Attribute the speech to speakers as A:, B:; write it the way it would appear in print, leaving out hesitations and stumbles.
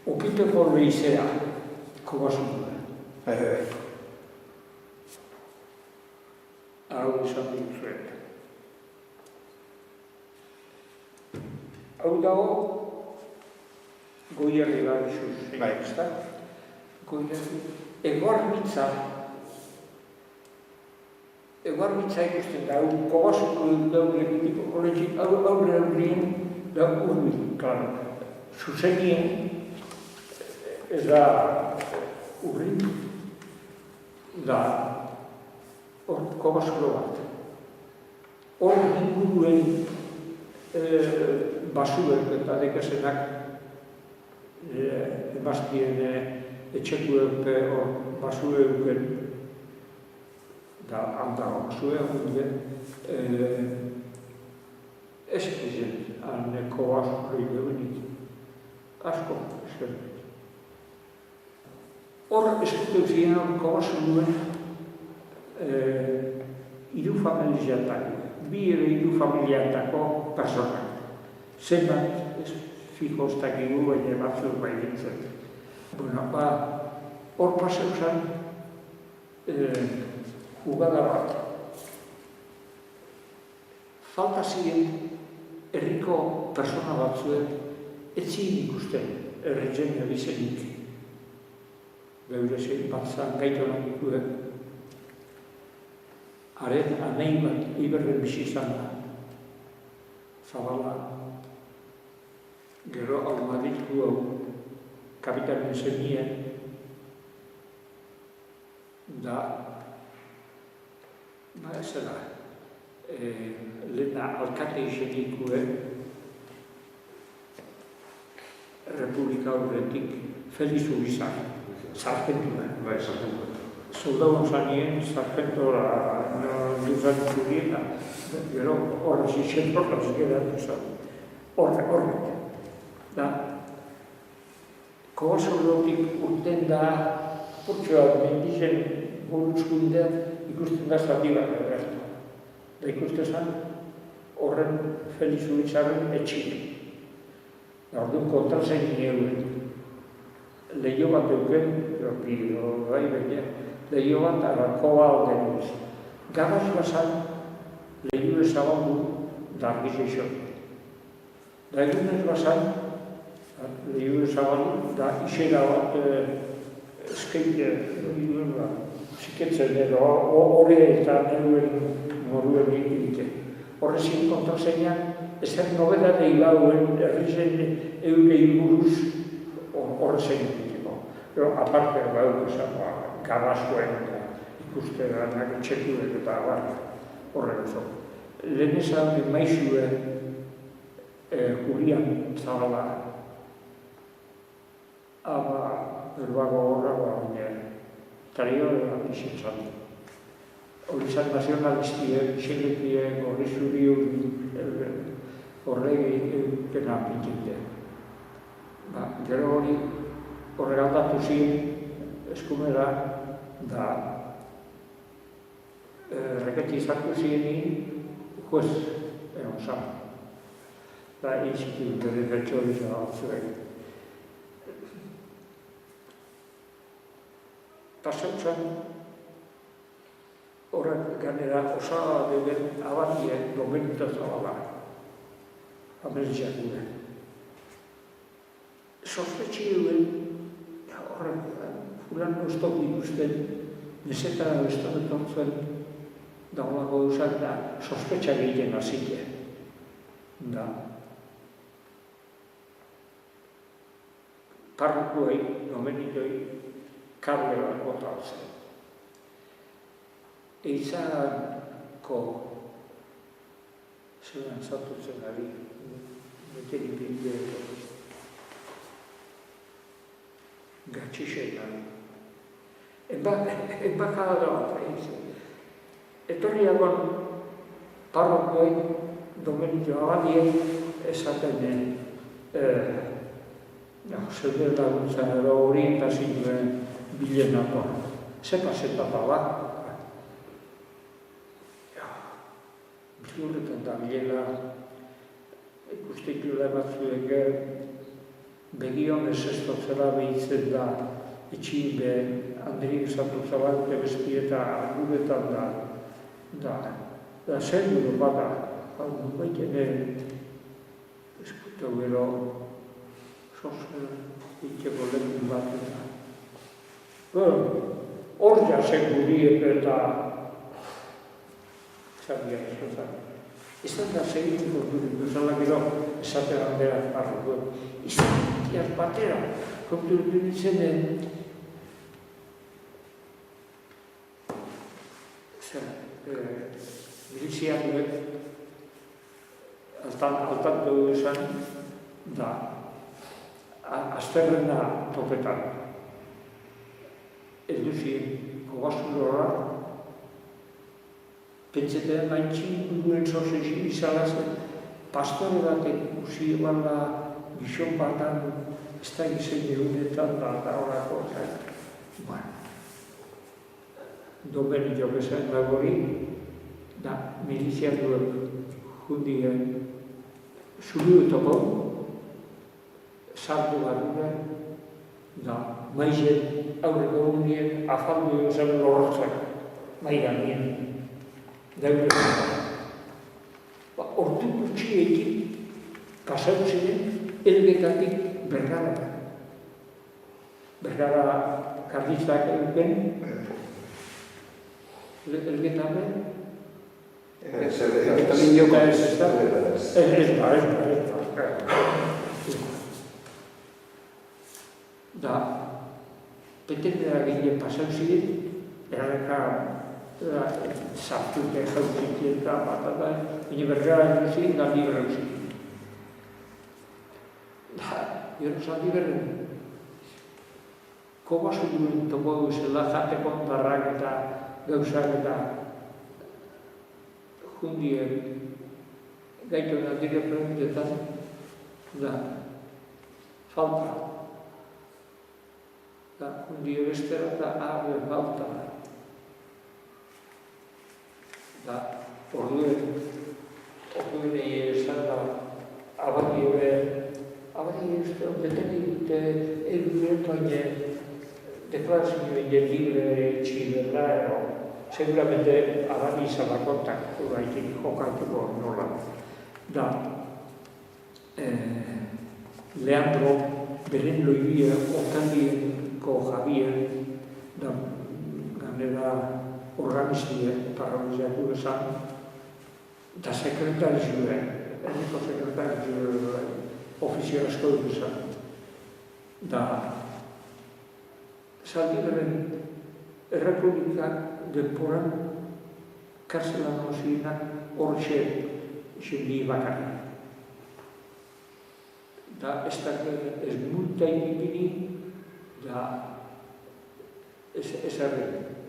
A: Okiteko lehizea, kobasun duen. Hau izan dituzuet. Hau dago, goierri bat izuz.
B: Bai.
A: Goierri. Egoarbitza ikusten da, hau kobasuko daure tipo, horretxik aurre aurrien da urbil, klaro. Zuzenien, ez da urri, da hor kobasuko bat. Hor inguruen basuek eta dekasenak emaztien etxekuek hor basueuken da handago basueuken ez ezen haneko basuri behunik asko eskerrik. Hor eskuteu ziren horko basu duen hiru familiatak, bi ere hiru familiatako personak. Zenbat fikostak igu, baina batzuk bai dintzen. Bueno, hor paseu zen jugada bat. Falta ziren herriko persona batzuek etzien ikusten erretzen abizenik. Beure zein bat zan gaitonak ikuek. Haren anein bat iberren bizi izan da. Zabala. Gero almaditku hau kapitanen zenien da ez da lehena alkate izenikue Republika horretik Feliz Urizar, sargentua.
B: Bai, sargentua.
A: Soldadun zanien, sargentora duzan zurieta, gero horra zizen horra zigedatu zan. Horrek. Da, kobasolotik urten da, purtsoa mendizen buruzkundean ikusten da zati bat bertu. Da ikusten zen, horren Feliz Urizarren etxik. Da, orduan kontrazen gineuen. Lehio bat euken, lehio bat arrakoa alden duz. Gabaz bazan, lehio ezabandu da argiz eixo. Da egunez bazan, lehio ezabandu da isera bat eskeite, ziketzen edo, hori eta neruen moruen egite. Horrezin kontrazenean, ezer nobeda deigauen errizen eure inguruz horrezen egiteko. Pero aparte, gabazkoen eta ikuste danak etxekuek eta horren oso. Lehen ezan maizue Julian Zabala. Berbago horra, baina tario izitzan. Hori zan nazionalistiek, xeletien, horri zuriun, horregi pena pintzite. Gero hori horregaldatu ziren eskumera da reketizatu ziren juez egon zan. Da izitu bere bertxoriza batzuek. Pasautzen horrek ganera osaba deben abandien Domenica Zabala. Ameriziak gure. Sospetxe duen, horrek, fulan oztok ikusten, nezetara bestabeton zuen, dagoako duzak da, sospetxa egiten azite. Da. Parrokuei, Domenicoi, kable bat bota altzen. Eizanko zelan zatutzen ari, beteri pintea gatxixen ari. Enbakada da bat egin. Etorriagon parrokuei, Domenico Abadien, esaten zeude laguntzen edo orientazioen bilenako. Zepa baba. Bizurretan da bilela, ikustekula batzuek begion esesto zela behitzen da, etxin be, handirik esatu zabalute bezpieta guretan da seguro bada, hau baiten eskutu gero, sozen itxeko lekun bat eta. Hor ja seguriek eta zabiak esozak. Izan da segituko durik duzala gero esaten handerak parruko. Izan diak batera, kontu durik zenen miliziak duek altan dugu esan da azterrena topetan. Ez duzien kogazulora pentsetan maintxin duen zozen izala zen pastore batek usi bala gizon batan ez da gizen egunetan da horako zen. Domen jokezen dagori da miliziak duek jundien zubiutoko sartu barruen da maizen aurreko egunien afaldu zen lortzak maiganien. Hortu gutxiekin pasatu ziren elgetatik Bergara. Bergara karlistak euken elgetamen.
B: Elgetamen joko ez da?
A: Ez da. Da, petendera ginen pasatu ziren, erreka sartute jauzitien eta batatzen, baina Bergara egin da libra egin. Gero zan liberren, kobazu duen toko duzela, jateko ondarrak eta gauzak eta jundien gaitu nandire preguntetan, da, falta. Da, jundie bestera eta abe falta. Da, orduen esan da, abadi uste, detenik egunetan deklarazioen libre txibela, seguramente abadi zabakontak uraitik jokatuko nola. Da, Leandro beren loibia, otandienko Javier, da, ganera organizien, paralizatu esan, da sekretarizioen, erniko sekretarizioen, ofizio asko duzan. Da, Zaldiberen errepublikak denporan karzelan nozienak horxe xendi bakarra. Da, ez multa inipini, da, ez arren.